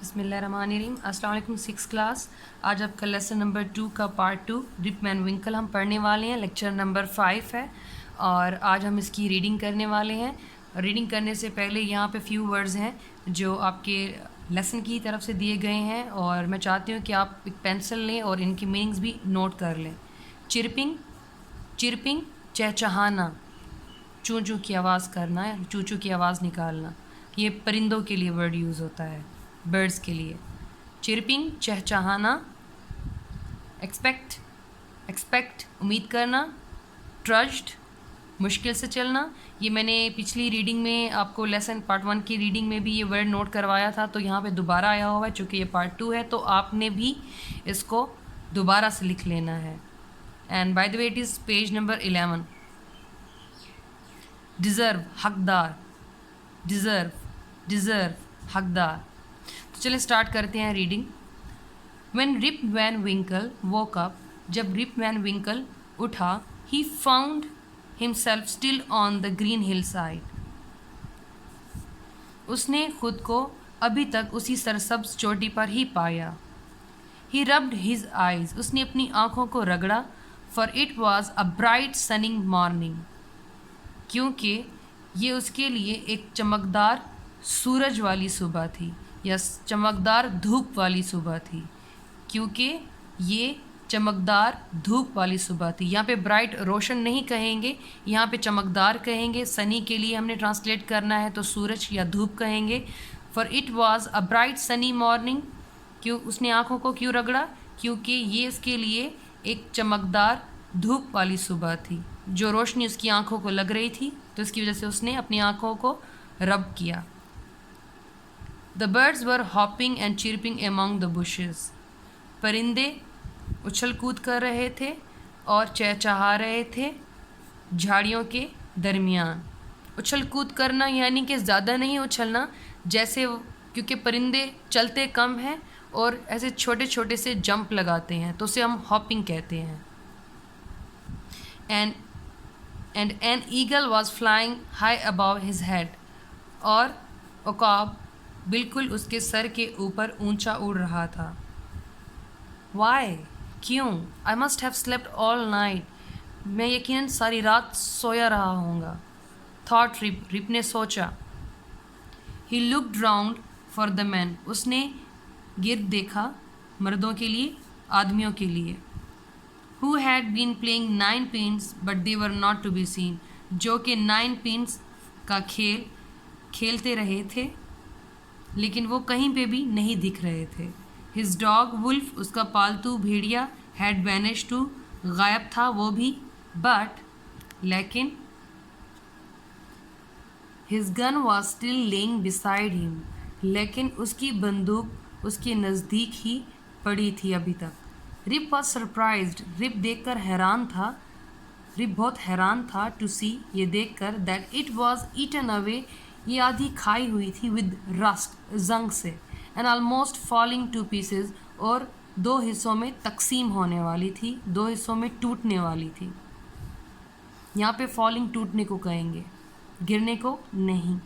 بسم اللہ الرحمن الرحیم. السلام علیکم 6 کلاس. آج آپ کا لیسن نمبر 2 کا پارٹ 2 رپ وین ونکل ہم پڑھنے والے ہیں. لیکچر نمبر 5 ہے اور آج ہم اس کی ریڈنگ کرنے والے ہیں. ریڈنگ کرنے سے پہلے یہاں پہ فیو ورڈز ہیں جو آپ کے لیسن کی طرف سے دیے گئے ہیں اور میں چاہتی ہوں کہ آپ ایک پینسل لیں اور ان کی میننگز بھی نوٹ کر لیں. چرپنگ چرپنگ چہچہانا، چوں چوں کی آواز کرنا ہے، چوں چوں کی آواز نکالنا. یہ پرندوں کے لیے ورڈ یوز ہوتا ہے، برڈز کے لیے. چرپنگ چہچہانا. ایکسپیکٹ امید کرنا. ٹرجڈ مشکل سے چلنا. یہ میں نے پچھلی ریڈنگ میں آپ کو لیسن پارٹ 1 کی ریڈنگ میں بھی یہ ورڈ نوٹ کروایا تھا، تو یہاں پہ دوبارہ آیا ہوا ہے. چونکہ یہ پارٹ 2 ہے تو آپ نے بھی اس کو دوبارہ سے لکھ لینا ہے. And by the way it is page number 11. Deserve حقدار. ڈیزرو حقدار. تو چلیں اسٹارٹ کرتے ہیں reading. When Ripa Van Winkle woke up, جب رپ وین ونکل اٹھا، he found himself still on the green ہل سائڈ، اس نے خود کو ابھی تک اسی سرسبز چوٹی پر ہی پایا. ہی ربڈ ہز آئیز، اس نے اپنی آنکھوں کو رگڑا. For it was a bright sunning morning, کیونکہ یہ اس کے لیے ایک چمکدار سورج والی صبح تھی یا چمکدار دھوپ والی صبح تھی. کیونکہ یہ چمکدار دھوپ والی صبح تھی. یہاں پہ برائٹ روشن نہیں کہیں گے، یہاں پہ چمکدار کہیں گے. سنی کے لیے ہم نے ٹرانسلیٹ کرنا ہے تو سورج یا دھوپ کہیں گے. For it was a bright sunny morning, کیوں اس نے آنکھوں کو کیوں رگڑا؟ کیونکہ یہ اس کے لیے ایک چمکدار دھوپ والی صبح تھی. جو روشنی اس کی آنکھوں کو لگ رہی تھی تو اس کی وجہ سے اس نے اپنی آنکھوں کو رب کیا. The birds were hopping and chirping among the bushes, پرندے اچھل کود کر رہے تھے اور چہچہا رہے تھے جھاڑیوں کے درمیان. اچھل کود کرنا یعنی کہ زیادہ نہیں اچھلنا، جیسے کیونکہ پرندے چلتے کم ہیں اور ایسے چھوٹے چھوٹے سے جمپ لگاتے ہیں تو اسے ہم ہاپنگ کہتے ہیں. And an eagle was flying high above his head, اور عقاب بالکل اس کے سر کے اوپر اونچا اڑ رہا تھا. وائی کیوں؟ I must have slept all night, میں یقیناً ساری رات سویا رہا ہوں گا. تھاٹ رپ نے سوچا. He looked round for the men, اس نے گرد دیکھا مردوں کے لیے، آدمیوں کے لیے. who had been playing nine pins but they were not to be seen، جو کہ 9 pins کا کھیل کھیلتے رہے تھے لیکن وہ کہیں پہ بھی نہیں دکھ رہے تھے. his dog wolf، اس کا پالتو بھیڑیا، had vanished to، غائب تھا وہ بھی. but لیکن his gun was still laying beside him، لیکن اس کی بندوق اس کے نزدیک ہی پڑی تھی ابھی تک. رپ واز سرپرائزڈ، رپ دیکھ کر حیران تھا، رپ بہت حیران تھا. ٹو سی، یہ دیکھ کر. That it was eaten away, یہ آدھی کھائی ہوئی تھی. ود رسٹ، زنگ سے. And almost falling to pieces, اور 2 حصوں میں تقسیم ہونے والی تھی، 2 حصوں میں ٹوٹنے والی تھی. یہاں پہ فالنگ ٹوٹنے کو کہیں گے، گرنے کو نہیں.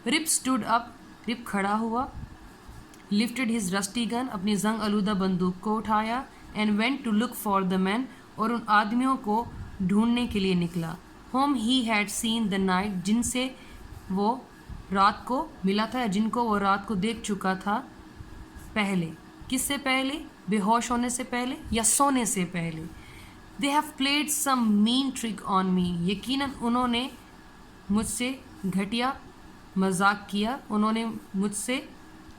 رپ اسٹوڈ اپ، رپ کھڑا ہوا. لفٹڈ ہز رسٹی گن، اپنی زنگ آلودہ بندوق کو اٹھایا. And went to look for the men, اور ان آدمیوں کو ڈھونڈنے کے لیے نکلا. Whom he had seen the night, جن سے وہ رات کو ملا تھا یا جن کو وہ رات کو دیکھ چکا تھا پہلے. کس سے پہلے؟ بے ہوش ہونے سے پہلے یا سونے سے پہلے. They have played some mean trick on me, یقیناً انہوں نے مجھ سے گھٹیا مذاق کیا، انہوں نے مجھ سے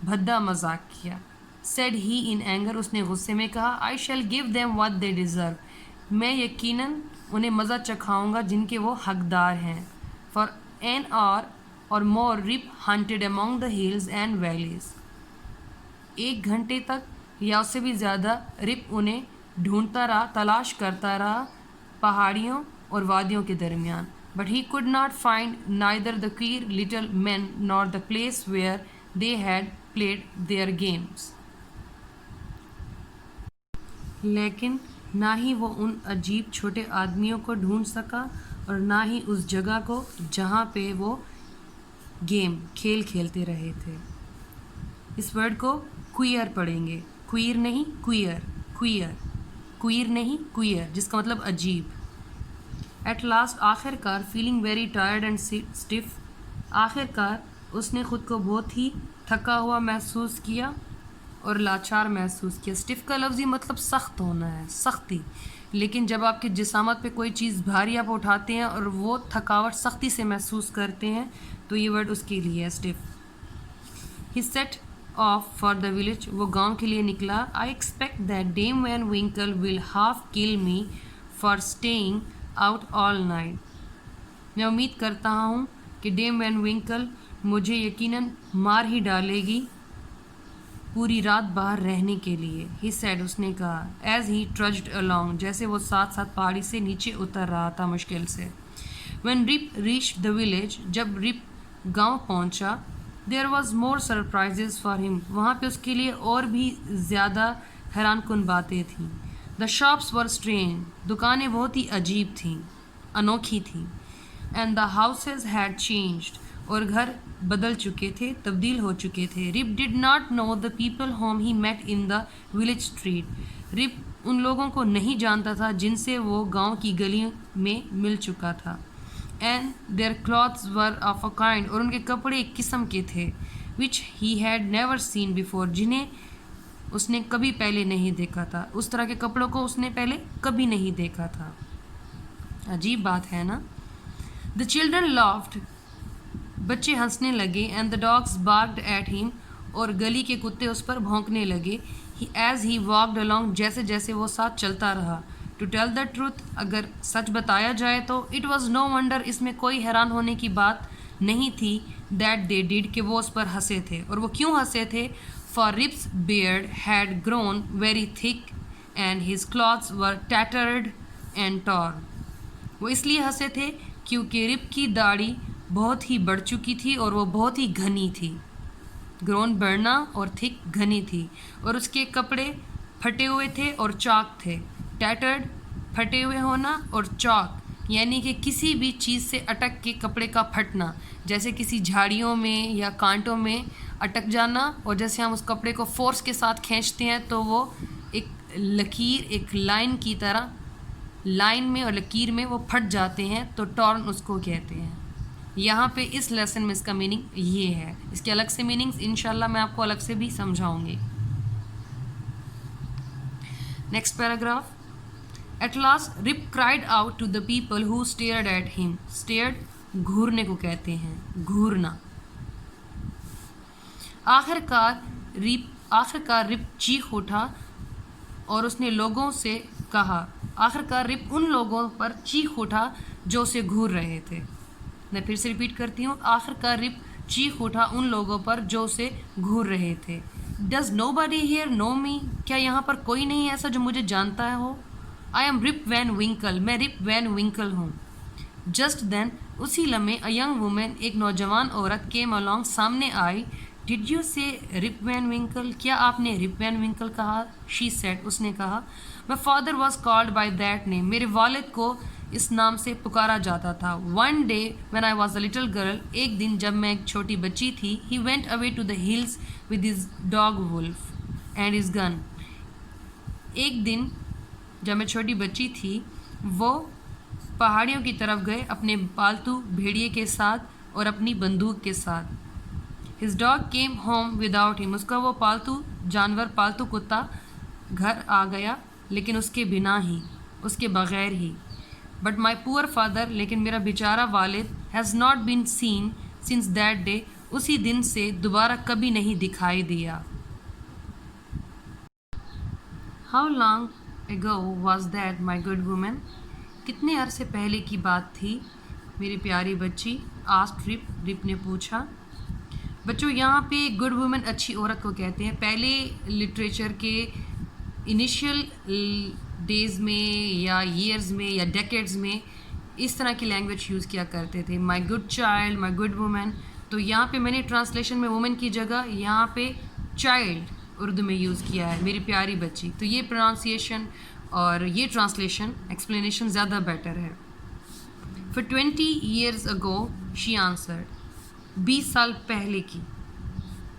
بھدا مذاق کیا. سیڈ ہی ان اینگر، اس نے غصے میں کہا. I shall give them what they deserve, میں یقیناً انہیں مزہ چکھاؤں گا جن کے وہ حقدار ہیں. For an hour or more Rip hunted among the hills and valleys, 1 گھنٹے تک یا اس سے بھی زیادہ رپ انہیں ڈھونڈتا رہا، تلاش کرتا رہا پہاڑیوں اور وادیوں کے درمیان. But he could not find neither the queer little men nor the place where they had played their games، لیکن نہ ہی وہ ان عجیب چھوٹے آدمیوں کو ڈھونڈ سکا اور نہ ہی اس جگہ کو جہاں پہ وہ گیم کھیل کھیلتے رہے تھے. اس ورڈ کو کوئر پڑھیں گے, کوئر نہیں کوئر, کوئر, کوئر نہیں کوئر, جس کا مطلب عجیب. ایٹ لاسٹ آخر کار, feeling very tired and stuff, آخر کار اس نے خود کو بہت ہی تھکا ہوا محسوس کیا اور لاچار محسوس کیا. اسٹف کا لفظی مطلب سخت ہونا ہے, سختی, لیکن جب آپ کے جسامت پہ کوئی چیز بھاری آپ اٹھاتے ہیں اور وہ تھکاوٹ سختی سے محسوس کرتے ہیں تو یہ ورڈ اس کے لیے ہے, stuff. He set off for the village, وہ گاؤں کے لیے نکلا. I expect that Dame Van Winkle will half kill me for staying out all night, میں امید کرتا ہوں کہ ڈیم وین ونکل مجھے یقیناً مار ہی ڈالے گی پوری رات باہر رہنے کے لیے. ہی سیڈ, اس نے کہا. ایز ہی ٹرجڈ along, جیسے وہ ساتھ ساتھ پہاڑی سے نیچے اتر رہا تھا مشکل سے. when Rip reached the village, جب رپ گاؤں پہنچا, there was more surprises for him, وہاں پہ اس کے لیے اور بھی زیادہ حیران کن باتیں تھیں. the shops were strange, دکانیں بہت ہی عجیب تھیں, انوکھی تھیں. and the houses had changed, اور گھر بدل چکے تھے, تبدیل ہو چکے تھے. Rip did not know the people whom he met in the village street, Rip ان لوگوں کو نہیں جانتا تھا جن سے وہ گاؤں کی گلی میں مل چکا تھا. And their clothes were of a kind, اور ان کے کپڑے ایک قسم کے تھے, which he had never seen before, جنہیں اس نے کبھی پہلے نہیں دیکھا تھا. اس طرح کے کپڑوں کو اس نے پہلے کبھی نہیں دیکھا تھا. عجیب بات ہے نا. دا چلڈرن لافڈ, بچے ہنسنے لگے. And the dogs barked at him, اور گلی کے کتے اس پر بھونکنے لگے. ایز ہی واکڈ along, جیسے جیسے وہ ساتھ چلتا رہا. ٹو ٹیل دا ٹروتھ, اگر سچ بتایا جائے تو اٹ واز نو ونڈر, اس میں کوئی حیران ہونے کی بات نہیں تھی. دیٹ دے ڈیڈ, کہ وہ اس پر ہنسے تھے. اور وہ کیوں ہنسے تھے؟ For Rip's beard had grown very thick and his clothes were tattered and torn, وہ اس لیے ہنسے تھے کیونکہ رپ کی داڑھی بہت ہی بڑھ چکی تھی اور وہ بہت ہی گھنی تھی. گرون بڑھنا اور تھک گھنی تھی, اور اس کے کپڑے پھٹے ہوئے تھے اور چاک تھے. ٹیٹرڈ پھٹے ہوئے ہونا, اور چاک یعنی کہ کسی بھی چیز سے اٹک کے کپڑے کا پھٹنا, جیسے کسی جھاڑیوں میں یا کانٹوں میں اٹک جانا, اور جیسے ہم اس کپڑے کو فورس کے ساتھ کھینچتے ہیں تو وہ ایک لکیر, ایک لائن کی طرح لائن میں اور لکیر میں وہ پھٹ جاتے ہیں, تو ٹارن اس کو کہتے ہیں. یہاں پہ اس لیسن میں اس کا میننگ یہ ہے. اس کے الگ سے میننگز انشاءاللہ میں آپ کو الگ سے بھی سمجھاؤں گی. Next paragraph. At last Rip cried out to the people who stared at him, stared گھورنے کو کہتے ہیں, گھورنا. آخر کار رپ چیخ اٹھا اور اس نے لوگوں سے کہا. آخر کار رپ ان لوگوں پر چیخ اٹھا جو اسے گھور رہے تھے. میں پھر سے ریپیٹ کرتی ہوں. آخر کار رپ چیخ اٹھا ان لوگوں پر جو اسے گھور رہے تھے. Does nobody here know me, کیا یہاں پر کوئی نہیں ایسا جو مجھے جانتا ہو؟ I am Rip Van Winkle, میں رپ وین ونکل ہوں. جسٹ دین, اسی لمحے, اے ینگ وومن, ایک نوجوان عورت, کیم along, سامنے آئی. ڈڈ یو سے رپ وین ونکل, کیا آپ نے رپ وین ونکل کہا؟ شی سیڈ, اس نے کہا. My father was called by that name, میرے والد کو اس نام سے پکارا جاتا تھا. One day when I was a little girl, ایک دن جب میں ایک چھوٹی بچی تھی. He went away to the hills with his dog Wolf and his gun, ایک دن جب میں چھوٹی بچی تھی وہ پہاڑیوں کی طرف گئے اپنے پالتو بھیڑیے کے ساتھ اور اپنی بندوق کے ساتھ. His dog came home without ہم, اس کا وہ پالتو جانور, پالتو کتا گھر آ گیا لیکن اس کے بنا ہی, اس کے بغیر ہی. بٹ مائی پور فادر, لیکن میرا بیچارہ والد, has not been seen since that day, اسی دن سے دوبارہ کبھی نہیں دکھائی دیا. How long ago was that my good woman, کتنے عرصے پہلے کی بات تھی میری پیاری بچی؟ آسکڈ رپ, رپ نے پوچھا. بچوں یہاں پہ گڈ وومن اچھی عورت کو کہتے ہیں. پہلے لٹریچر کے انیشیل ڈیز میں یا ایئرز میں یا ڈیکیڈز میں اس طرح کی لینگویج یوز کیا کرتے تھے, مائی گڈ چائلڈ, مائی گڈ وومن. تو یہاں پہ میں نے ٹرانسلیشن میں وومن کی جگہ یہاں پہ چائلڈ اردو میں یوز کیا ہے, میری پیاری بچی. تو یہ پروننسیشن اور یہ ٹرانسلیشن ایکسپلینیشن زیادہ بیٹر ہے. For 20 years ago, she answered, 20 سال پہلے کی.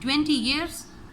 20 years,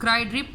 cried Rip.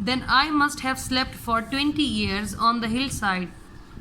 Then I must have slept for 20 years on the hillside.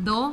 Though,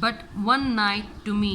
but one night to me.